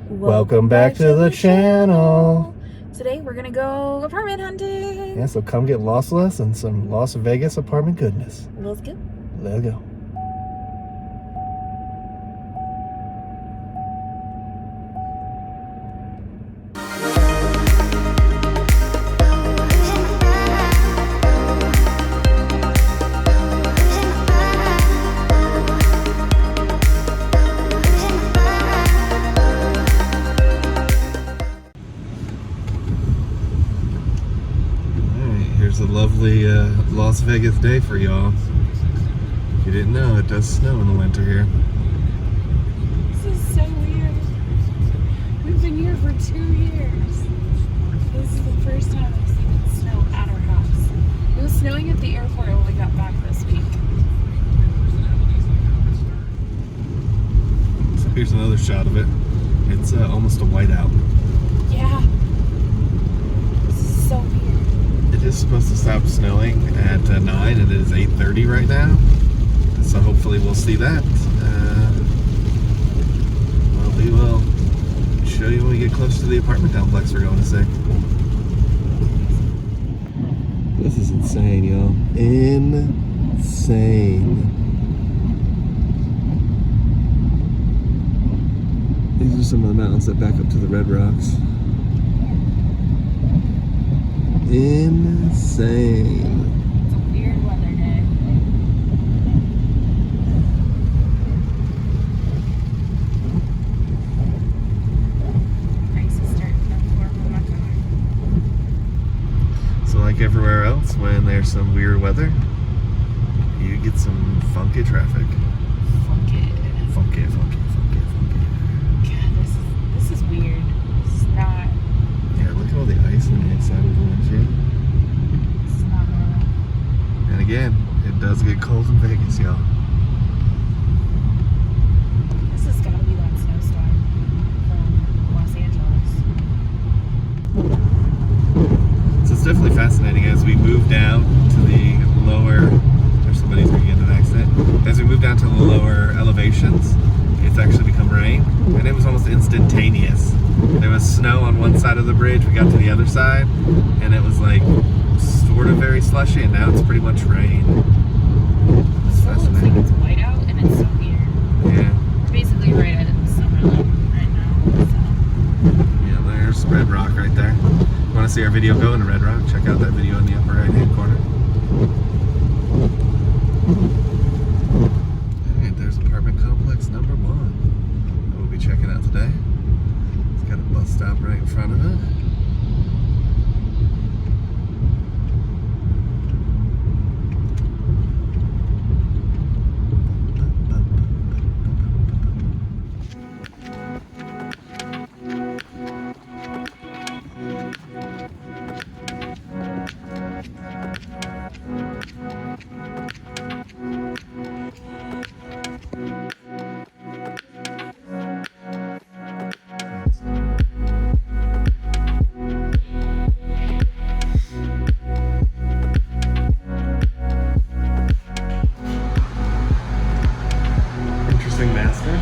Welcome back to the channel. Today we're gonna go apartment hunting. Yeah, so come get lossless and some Las Vegas apartment goodness. Let's go. Let's go. Here's a lovely Las Vegas day for y'all. If you didn't know, it does snow in the winter here. This is so weird. We've been here for 2 years. This is the first time I've seen it snow at our house. It was snowing at the airport when we got back this week. So here's another shot of it. It's almost a whiteout. Yeah. This is so weird. It is supposed to stop snowing at 9 and it is 8:30 right now. So hopefully we'll see that. Well, we will show you when we get close to the apartment complex we're going to see. This is insane, y'all. Insane. These are some of the mountains that back up to the Red Rocks. Insane. It's a weird weather day. Ice is starting to form on my car. So like everywhere else, when there's some weird weather, you get some funky traffic. Funky. Funky. God, this is weird. This is not. Yeah, look at all the ice on the inside of the windshield. It's not normal. And again, it does get cold in Vegas, y'all. This has got to be that snowstorm from Los Angeles. So it's definitely fascinating as we move down to the lower. There's somebody's going to get in an accident. As we move down to the lower elevations, it's actually become rain, and it was almost instantaneous. There was snow on one side of the bridge, we got to the other side, and it was like sort of very slushy, and now it's pretty much rain. It's It looks like fascinating. it's white out, and it's so weird. Yeah. We're basically right at Summerlin right now. Yeah, there's Red Rock right there. You want to see our video go into Red Rock? Check out that video in the upper right hand corner. Alright, there's apartment complex number 1 that we'll be checking out today. It's got a bus stop right in front of it. Interesting master.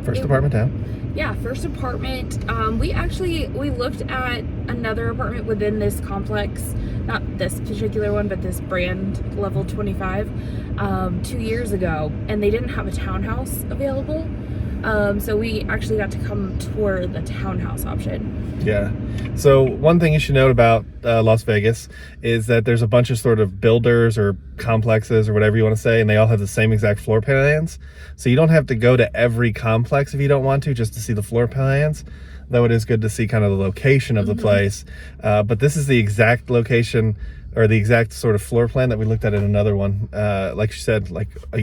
First apartment down. Yeah, first apartment. We looked at another apartment within this complex, not this particular one, but this brand level 25, 2 years ago, and they didn't have a townhouse available. So we actually got to come tour the townhouse option. Yeah. So one thing you should note about Las Vegas is that there's a bunch of sort of builders or complexes or whatever you want to say, and they all have the same exact floor plans. So you don't have to go to every complex if you don't want to, just to see the floor plans, though it is good to see kind of the location of the place. But this is the exact location or the exact sort of floor plan that we looked at in another one, like she said, like a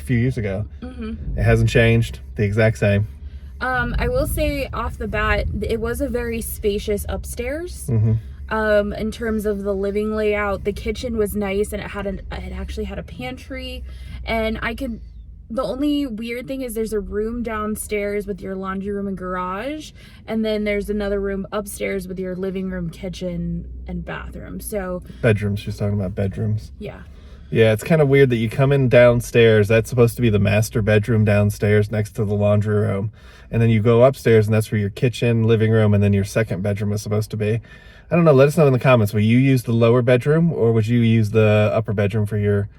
few years ago. It hasn't changed, the exact same. I will say off the bat, it was a very spacious upstairs. In terms of the living layout, the kitchen was nice, and it actually had a pantry, and the only weird thing is there's a room downstairs with your laundry room and garage, and then there's another room upstairs with your living room, kitchen, and bathroom. So bedrooms, she's talking about bedrooms. Yeah, it's kind of weird that you come in downstairs, that's supposed to be the master bedroom downstairs next to the laundry room, and then you go upstairs and that's where your kitchen, living room, and then your second bedroom is supposed to be. I don't know, let us know in the comments, will you use the lower bedroom or would you use the upper bedroom for your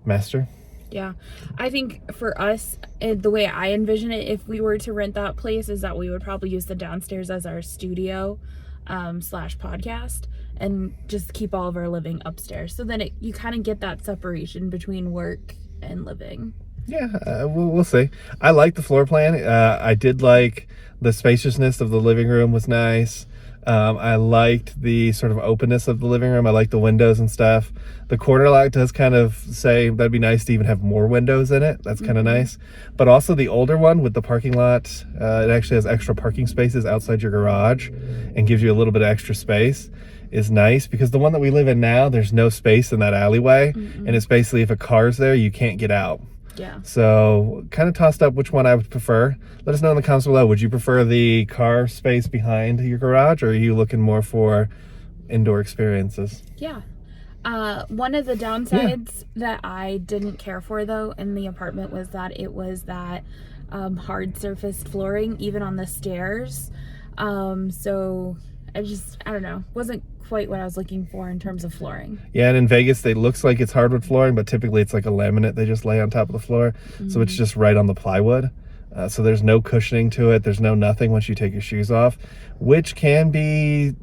master? Yeah, I think for us, the way I envision it, if we were to rent that place, is that we would probably use the downstairs as our studio / podcast, and just keep all of our living upstairs. So then you kind of get that separation between work and living. Yeah, we'll see. I like the floor plan. I did like the spaciousness of the living room was nice. I liked the sort of openness of the living room. I like the windows and stuff. The corner lot does kind of say that'd be nice to even have more windows in it. That's kind of nice. But also the older one with the parking lot, it actually has extra parking spaces outside your garage and gives you a little bit of extra space, is nice, because the one that we live in now, there's no space in that alleyway, and it's basically if a car's there, you can't get out. Yeah. So kind of tossed up which one I would prefer. Let us know in the comments below. Would you prefer the car space behind your garage, or are you looking more for indoor experiences? Yeah. One of the downsides that I didn't care for though in the apartment was that it was that hard surfaced flooring even on the stairs. So I don't know, wasn't quite what I was looking for in terms of flooring. Yeah, and in Vegas, it looks like it's hardwood flooring, but typically it's like a laminate they just lay on top of the floor. So it's just right on the plywood. So there's no cushioning to it. There's no nothing once you take your shoes off, which can be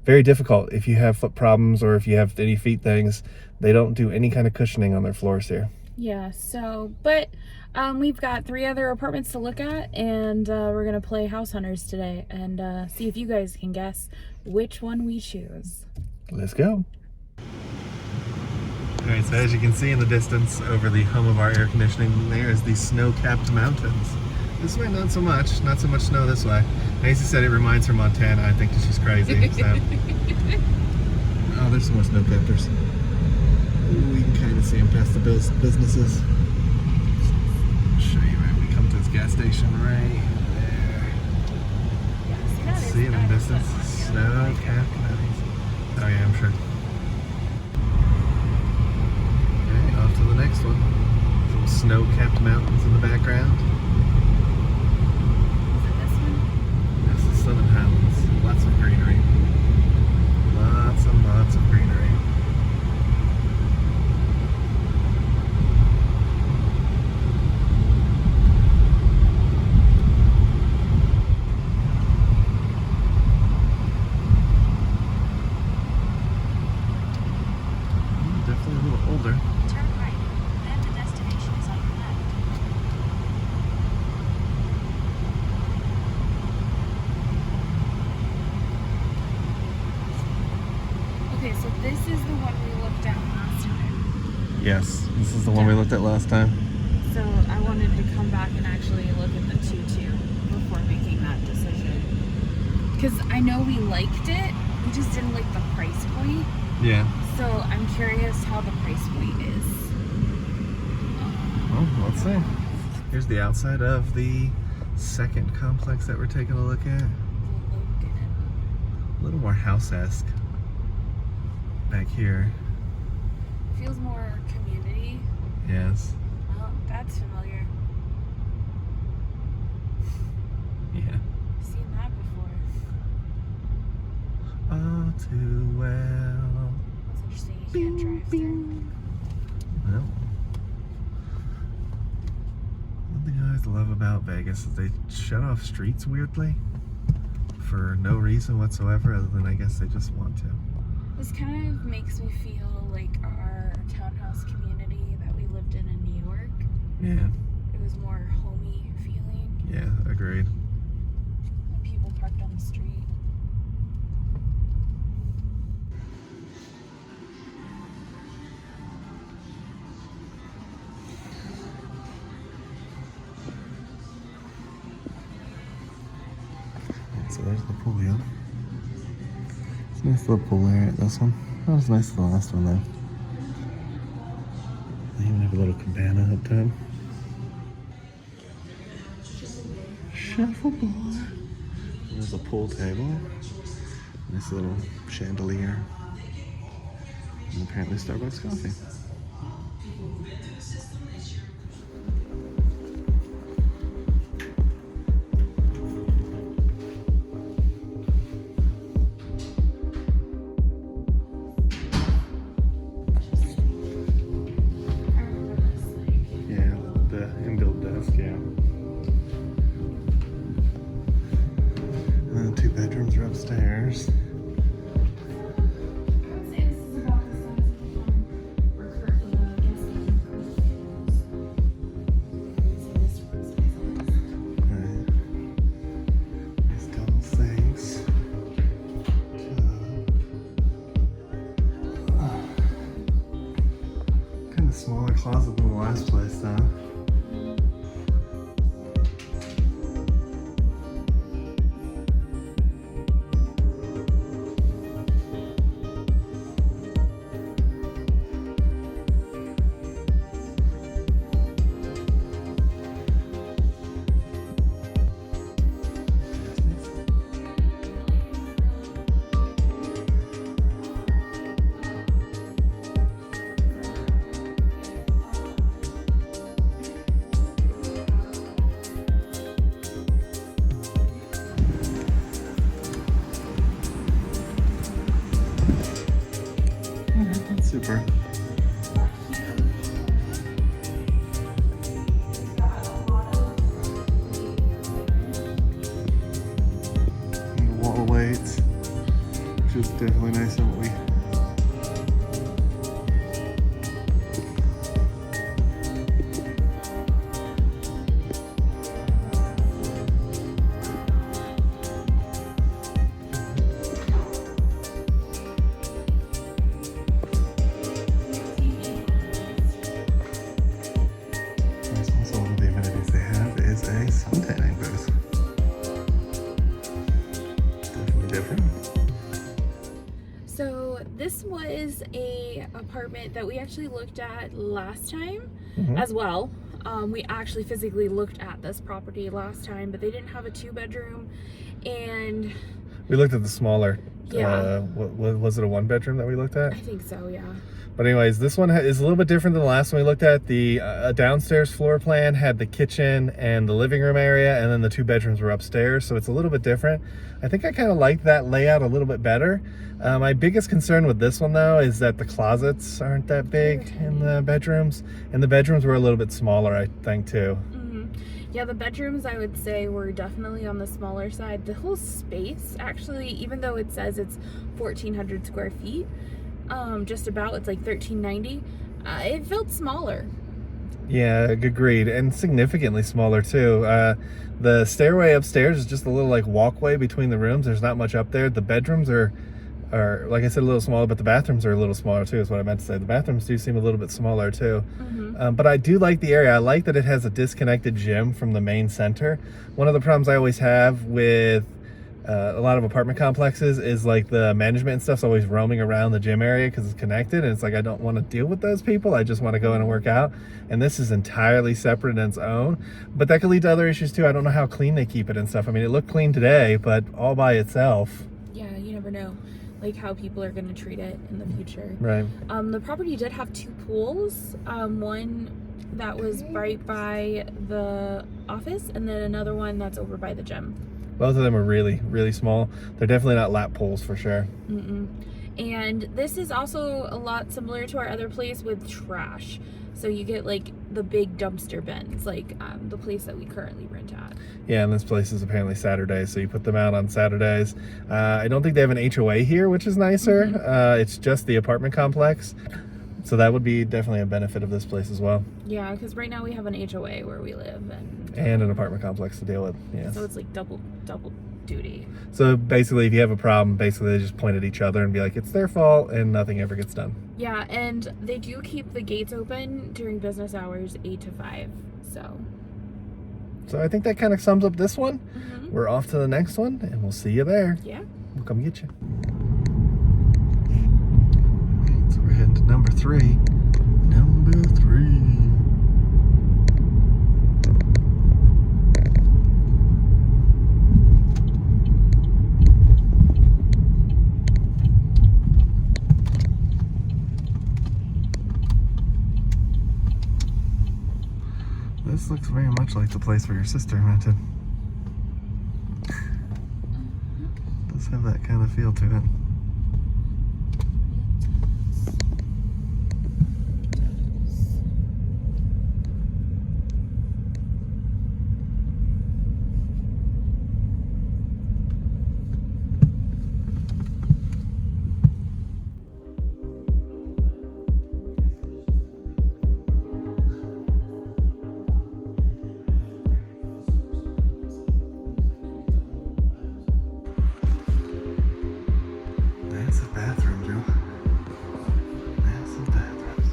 very difficult if you have foot problems or if you have any feet things. They don't do any kind of cushioning on their floors here. Yeah, so, but we've got 3 other apartments to look at, and we're going to play House Hunters today and see if you guys can guess which one we choose. Let's go. Alright, so as you can see in the distance over the home of our air conditioning, there is the snow-capped mountains. This way, not so much snow this way. Macy said it reminds her Montana. I think that she's crazy. So. Oh, there's some more snow-cappers. We can kind of see them past the businesses. I'll show you right when we come to this gas station right there. Yeah, See in the distance, snow-capped mountains. Oh yeah, I'm sure. Okay, off to the next one. Some snow-capped mountains in the background. Is it this one? This is Southern Highlands. Lots of greenery. Lots and lots of greenery. Definitely a little older. Turn right, then the destination is on your left. Okay, so this is the one we looked at last time. Yes, this is the one we looked at last time. So I wanted to come back and actually look at the 2-2 before making that decision. Because I know we liked it, we just didn't like the price point. Yeah. So I'm curious how the price point is. Well, let's see. Here's the outside of the second complex that we're taking a look at. A little more house-esque back here. Feels more community. Yes. Oh, that's familiar. Yeah. I've seen that before. All too well. That's interesting. You can't drive there. Well, one thing I always always love about Vegas is they shut off streets weirdly for no reason whatsoever other than I guess they just want to. This kind of makes me feel like our townhouse community that we lived in New York. Yeah. It was more homey feeling. Yeah, agreed. And people parked on the street. So there's the pool, yeah. It's a nice little pool area at this one. Not as nice as the last one though. They even have a little cabana up top. Shuffleboard. There's a pool table. Nice little chandelier. And apparently Starbucks coffee. Upstairs. Kind of smaller closet than the last place, though. Super. And the wall weights, which is definitely nice and what we. So this was a apartment that we actually looked at last time as well. We actually physically looked at this property last time, but they didn't have a 2-bedroom, and we looked at the smaller. Yeah. Was it a 1-bedroom that we looked at? I think so, yeah. But anyways, this one is a little bit different than the last one we looked at. The downstairs floor plan had the kitchen and the living room area, and then the 2 bedrooms were upstairs, so it's a little bit different. I think I kind of like that layout a little bit better. My biggest concern with this one, though, is that the closets aren't that big in the bedrooms, and the bedrooms were a little bit smaller, I think, too. Yeah, the bedrooms, I would say, were definitely on the smaller side. The whole space, actually, even though it says it's 1,400 square feet, just about, it's like 1,390, it felt smaller. Yeah, agreed, and significantly smaller too. The stairway upstairs is just a little like walkway between the rooms. There's not much up there. The bedrooms are like I said, a little smaller, but the bathrooms are a little smaller too, is what I meant to say. The bathrooms do seem a little bit smaller too. But I do like the area. I like that it has a disconnected gym from the main center. One of the problems I always have with a lot of apartment complexes is like the management and stuff's always roaming around the gym area because it's connected, and it's like I don't want to deal with those people. I just want to go in and work out, and this is entirely separate in its own. But that could lead to other issues too. I don't know how clean they keep it and stuff. I mean, it looked clean today, but all by itself. Yeah, you never know like how people are going to treat it in the future. Right. The property did have 2 pools. One that was right by the office, and then another one that's over by the gym. Both of them are really, really small. They're definitely not lap pools for sure. And this is also a lot similar to our other place with trash. So you get like the big dumpster bins, like the place that we currently rent at. Yeah, and this place is apparently Saturdays, so you put them out on Saturdays. I don't think they have an HOA here, which is nicer. It's just the apartment complex. So that would be definitely a benefit of this place as well. Yeah, because right now we have an HOA where we live. And an apartment complex to deal with, yes. So it's like double duty. So basically, if you have a problem, basically they just point at each other and be like, it's their fault, and nothing ever gets done. Yeah, and they do keep the gates open during business hours, 8 to 5, So I think that kind of sums up this one. We're off to the next one, and we'll see you there. Yeah. We'll come get you. Alright, so we're heading to number 3. Number 3. This looks very much like the place where your sister rented. Does have that kind of feel to it. Massive bathroom, Joe. Massive bathrooms.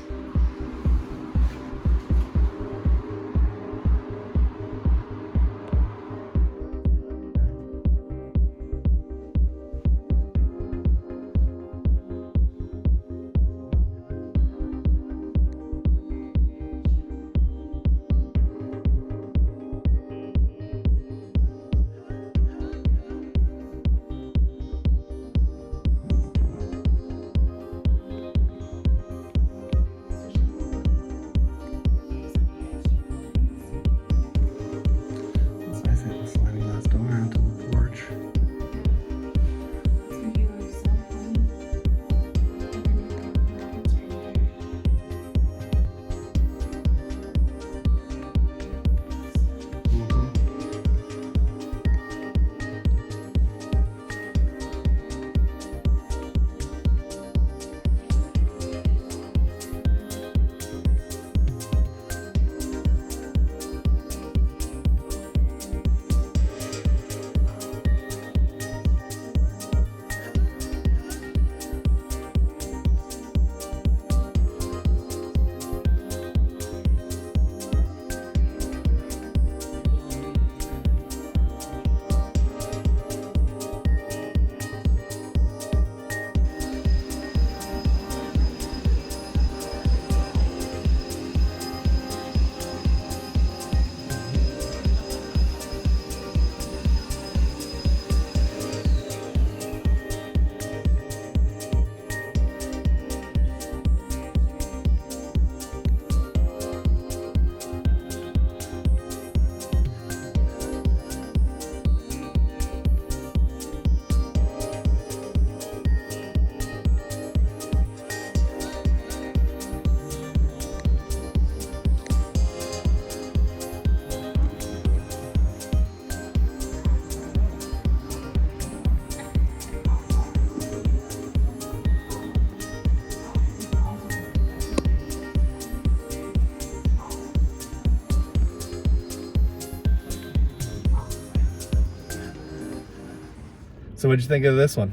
So what'd you think of this one?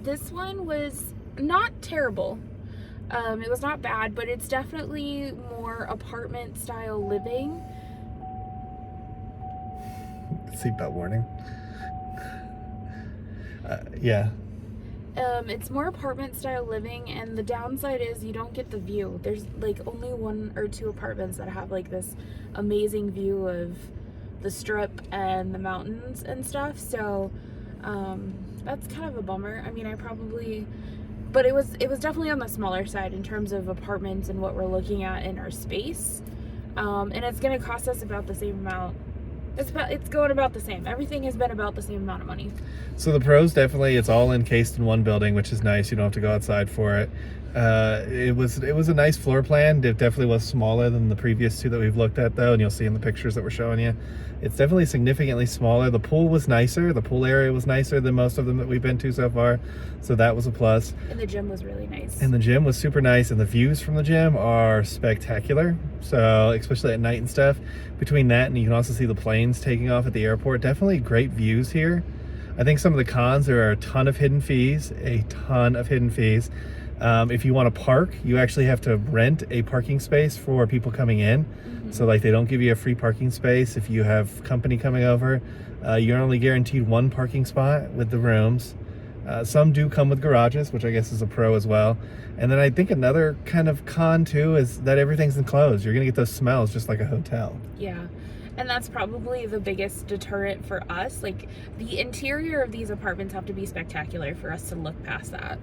This one was not terrible. It was not bad, but it's definitely more apartment style living. Seatbelt warning. Yeah. It's more apartment style living, and the downside is you don't get the view. There's like only 1 or 2 apartments that have like this amazing view of the strip and the mountains and stuff, so that's kind of a bummer. I mean, but it was definitely on the smaller side in terms of apartments and what we're looking at in our space, and it's going to cost us about the same amount. It's going about the same. Everything has been about the same amount of money. So the pros, definitely, it's all encased in one building, which is nice. You don't have to go outside for it. It was a nice floor plan. It definitely was smaller than the previous two that we've looked at, though, and you'll see in the pictures that we're showing you. It's definitely significantly smaller. The pool was nicer. The pool area was nicer than most of them that we've been to so far, so that was a plus. And the gym was really nice. And the gym was super nice, and the views from the gym are spectacular. So, especially at night and stuff. Between that and you can also see the planes taking off at the airport. Definitely great views here. I think some of the cons, there are a ton of hidden fees. If you want to park, you actually have to rent a parking space for people coming in. So like they don't give you a free parking space if you have company coming over. You're only guaranteed one parking spot with the rooms. Some do come with garages, which I guess is a pro as well. And then I think another kind of con too is that everything's enclosed. You're gonna get those smells just like a hotel. Yeah. And that's probably the biggest deterrent for us. Like, the interior of these apartments have to be spectacular for us to look past that.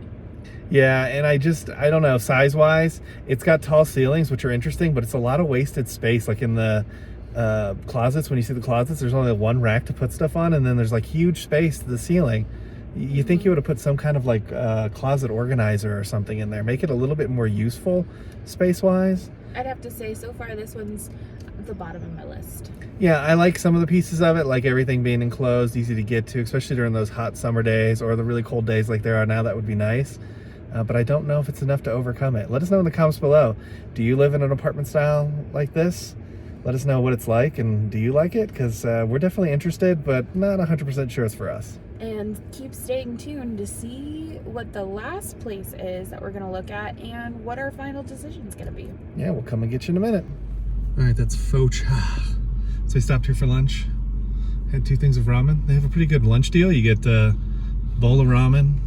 Yeah, and I don't know, size-wise, it's got tall ceilings, which are interesting, but it's a lot of wasted space. Like in the closets, when you see the closets, there's only one rack to put stuff on, and then there's like huge space to the ceiling. You think you would have put some kind of like closet organizer or something in there, make it a little bit more useful space-wise. I'd have to say, so far, this one's at the bottom of my list. Yeah, I like some of the pieces of it, like everything being enclosed, easy to get to, especially during those hot summer days or the really cold days like there are now. That would be nice. But I don't know if it's enough to overcome it. Let us know in the comments below. Do you live in an apartment style like this? Let us know what it's like, and do you like it? Because we're definitely interested, but not 100% sure it's for us. And keep staying tuned to see what the last place is that we're going to look at and what our final decision is going to be. Yeah, we'll come and get you in a minute. All right, that's pho cha. So we stopped here for lunch. Had 2 things of ramen. They have a pretty good lunch deal. You get a bowl of ramen,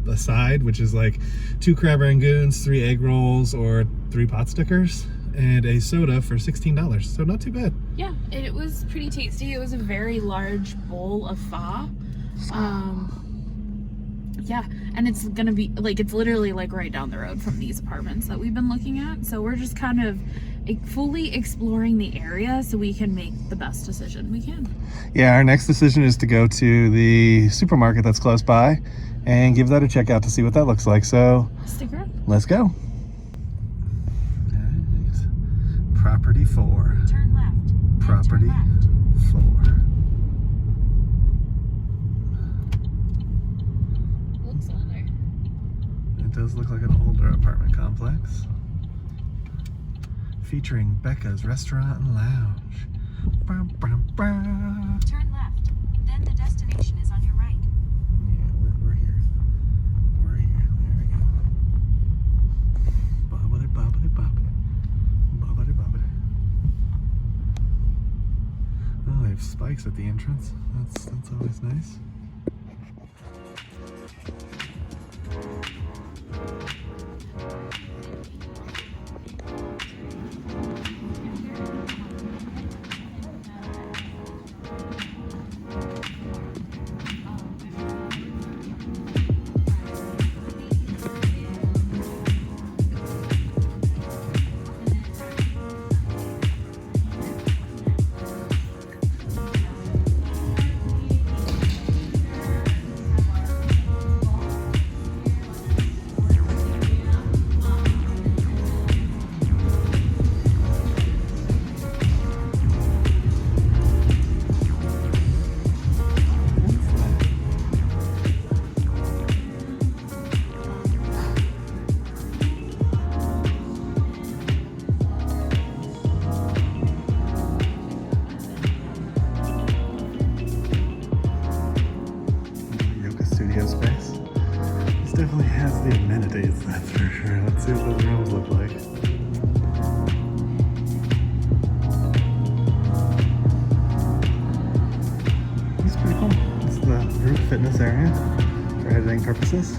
a side, which is like 2 crab rangoons, 3 egg rolls, or 3 pot stickers, and a soda for $16. So not too bad. Yeah, it was pretty tasty. It was a very large bowl of pho. Yeah, and it's gonna be like, it's literally like right down the road from these apartments that we've been looking at. So we're just kind of fully exploring the area so we can make the best decision we can. Yeah, our next decision is to go to the supermarket that's close by and give that a check out to see what that looks like. So Stick around. let's go. Property 4. Turn left. Property Turn left. 4. Looks on there. It does look like an older apartment complex. Featuring Becca's Restaurant and Lounge. Bah, bah, bah. Turn left. Then the destination is on your right. Yeah, we're here. We're here. There we go. Bobbity, bobbity, bobbity. Bobbity, bobbity. Oh, they have spikes at the entrance. That's always nice. Space. This definitely has the amenities, that's for sure. Let's see what those rooms look like. It's pretty cool. This is the group fitness area for editing purposes.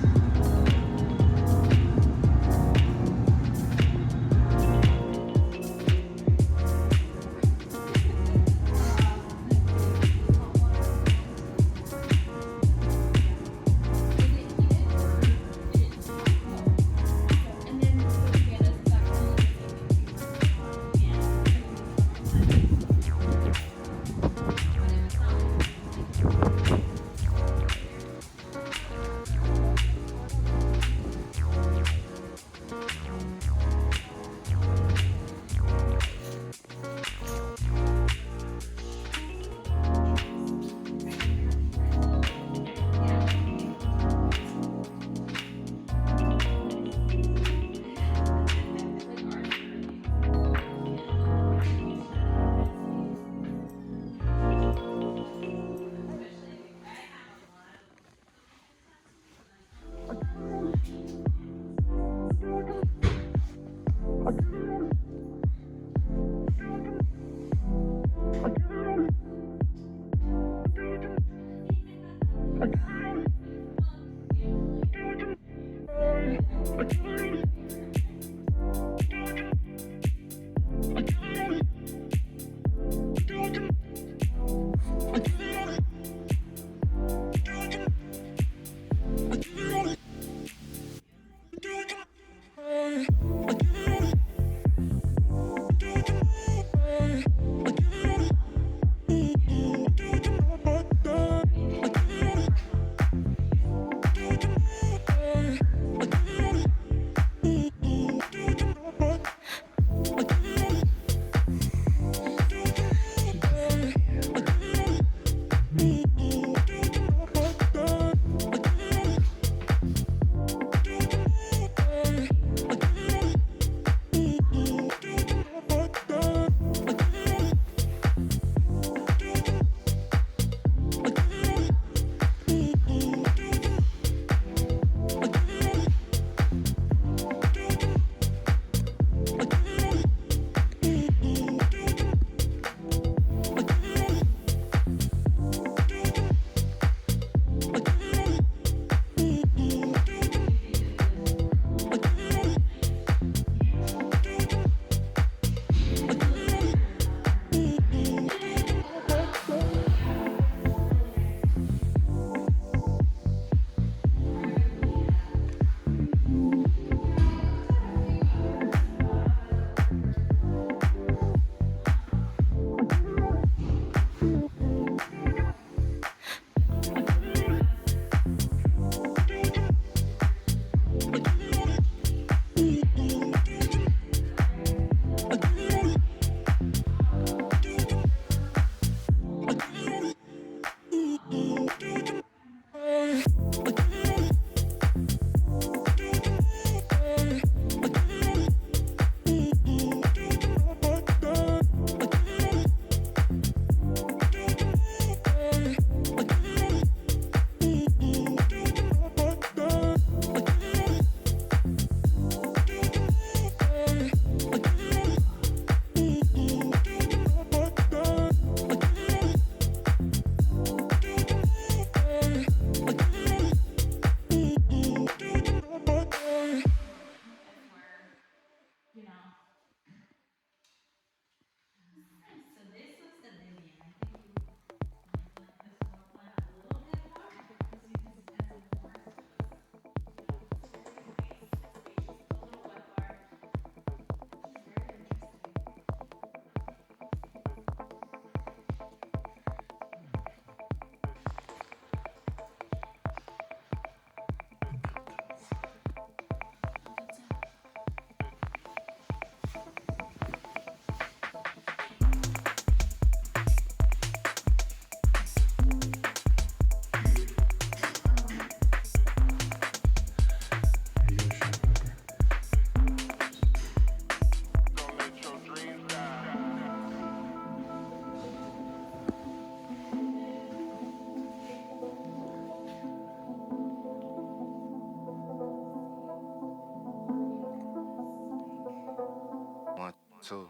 So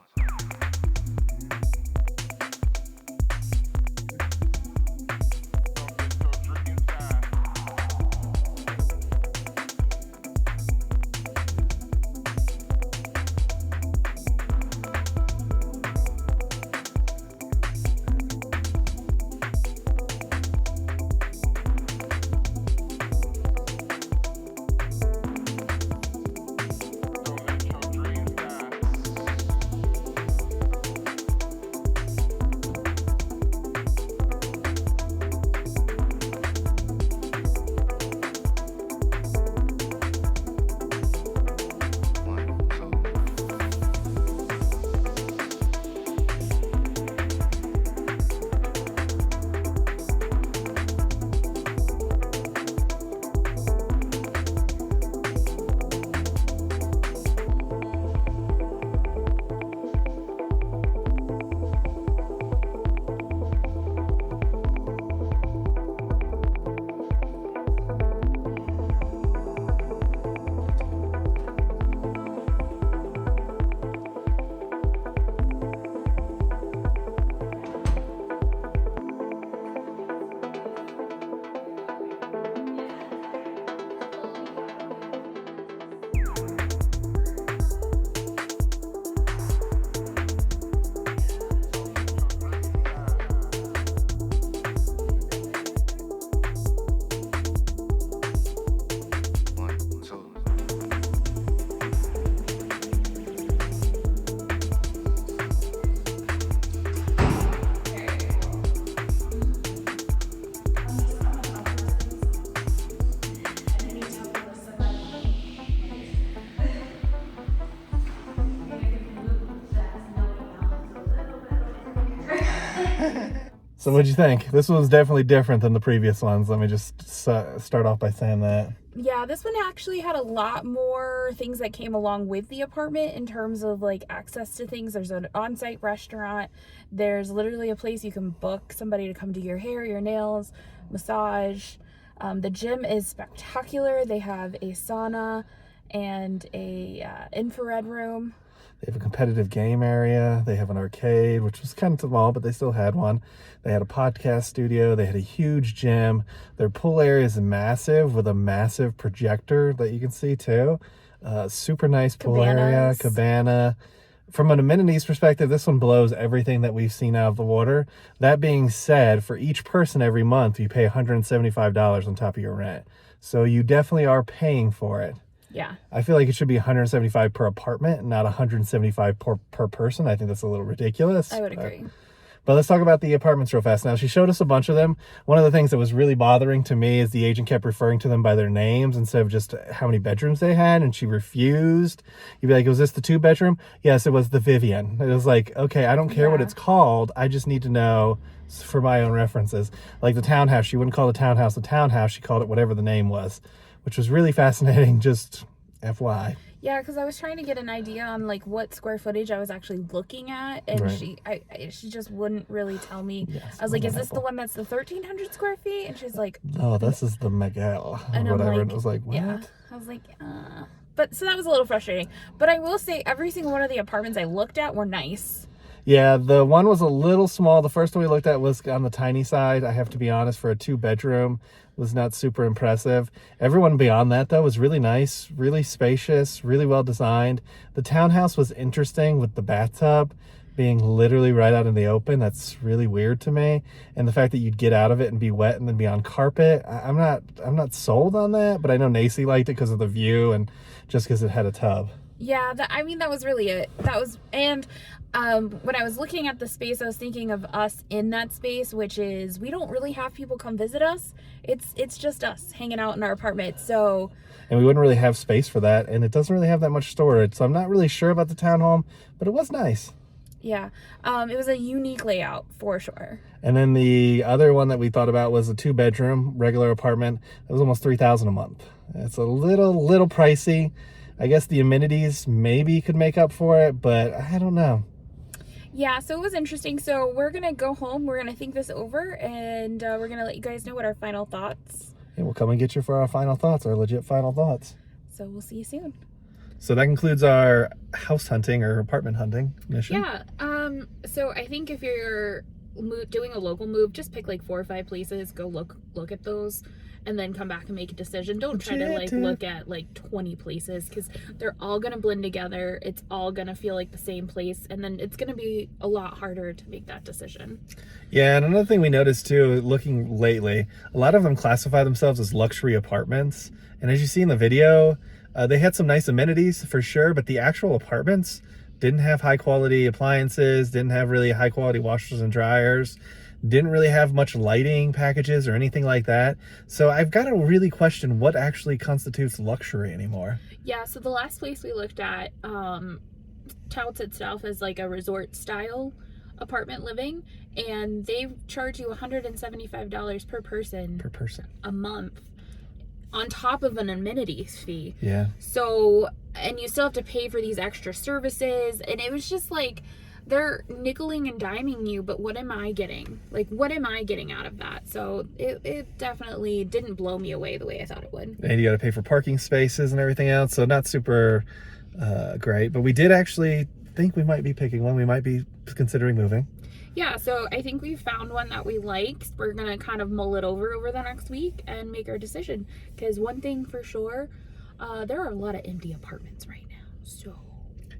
So what'd you think? This one's definitely different than the previous ones. Let me just start off by saying that. Yeah, this one actually had a lot more things that came along with the apartment in terms of like access to things. There's an on-site restaurant. There's literally a place you can book somebody to come do your hair, your nails, massage. The gym is spectacular. They have a sauna and a infrared room. They have a competitive game area. They have an arcade, which was kind of small, but they still had one. They had a podcast studio. They had a huge gym. Their pool area is massive with a massive projector that you can see too. Super nice pool area, cabana. From an amenities perspective, this one blows everything that we've seen out of the water. That being said, for each person every month, you pay $175 on top of your rent. So you definitely are paying for it. Yeah. I feel like it should be $175 per apartment, not $175 per person. I think that's a little ridiculous. I would agree. But let's talk about the apartments real fast. Now, she showed us a bunch of them. One of the things that was really bothering to me is the agent kept referring to them by their names instead of just how many bedrooms they had, and she refused. You'd be like, was this the 2-bedroom? Yes, it was the Vivian. It was like, okay, I don't care what it's called. I just need to know for my own references. Like the townhouse, she wouldn't call the townhouse the townhouse. She called it whatever the name was, which was really fascinating, just FYI. Yeah, because I was trying to get an idea on like what square footage I was actually looking at, and she just wouldn't really tell me. Yes, I was like, "Is this the one that's the 1,300 square feet?" And she's like, "No, this is the Miguel." And whatever. I'm like, and it was like, "What?" Yeah. I was like, But so that was a little frustrating. But I will say, every single one of the apartments I looked at were nice. Yeah, the one was a little small. The first one we looked at was on the tiny side. I have to be honest, for a 2-bedroom, was not super impressive. Everyone beyond that, though, was really nice, really spacious, really well designed. The townhouse was interesting with the bathtub being literally right out in the open. That's really weird to me. And the fact that you'd get out of it and be wet and then be on carpet, I'm not sold on that, but I know Nacy liked it because of the view and just because it had a tub. Yeah, that was really it. When I was looking at the space, I was thinking of us in that space, which is we don't really have people come visit us. It's just us hanging out in our apartment. So, and we wouldn't really have space for that, and it doesn't really have that much storage. So I'm not really sure about the townhome, but it was nice. Yeah, it was a unique layout for sure. And then the other one that we thought about was a 2-bedroom regular apartment. It was almost $3,000 a month. It's a little pricey. I guess the amenities maybe could make up for it, but I don't know. Yeah, so it was interesting. So we're going to go home. We're going to think this over, and we're going to let you guys know what our final thoughts. Yeah, we'll come and get you for our final thoughts, our legit final thoughts. So we'll see you soon. So that concludes our house hunting or apartment hunting mission. Yeah. So I think if you're doing a local move, just pick like 4 or 5 places, go look at those, and then come back and make a decision. Don't try to like look at like 20 places, because they're all gonna blend together. It's all gonna feel like the same place, and then it's gonna be a lot harder to make that decision. Yeah, and another thing we noticed too, looking lately, a lot of them classify themselves as luxury apartments, and as you see in the video, they had some nice amenities for sure, but the actual apartments didn't have high quality appliances, didn't have really high quality washers and dryers, didn't really have much lighting packages or anything like that. So I've got to really question what actually constitutes luxury anymore. Yeah, so the last place we looked at touts itself as like a resort style apartment living, and they charge you $175 per person a month on top of an amenities fee. Yeah. So, and you still have to pay for these extra services, and it was just like, they're nickeling and diming you, but what am I getting? Like, what am I getting out of that? So it definitely didn't blow me away the way I thought it would. And you got to pay for parking spaces and everything else, so not super great. But we did actually think we might be picking one. We might be considering moving. Yeah, so I think we found one that we like. We're going to kind of mull it over the next week and make our decision. Because one thing for sure, there are a lot of empty apartments right now. So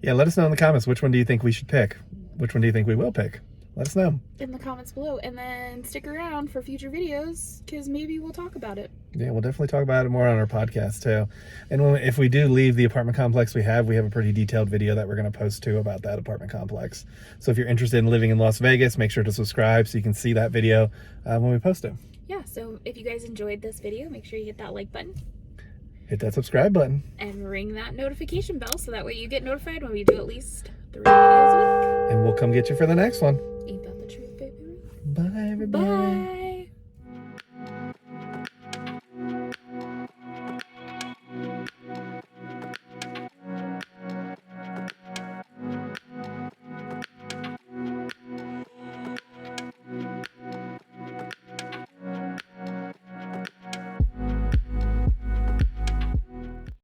yeah, let us know in the comments, which one do you think we should pick? Which one do you think we will pick? Let us know in the comments below, and then stick around for future videos, because maybe we'll talk about it. Yeah, we'll definitely talk about it more on our podcast too. And if we do leave the apartment complex we have a pretty detailed video that we're going to post too about that apartment complex. So if you're interested in living in Las Vegas, make sure to subscribe so you can see that video when we post it. Yeah, so if you guys enjoyed this video, make sure you hit that like button. Hit that subscribe button. And ring that notification bell so that way you get notified when we do at least 3 videos a week. And we'll come get you for the next one. Ain't that the truth, baby? Bye, everybody. Bye.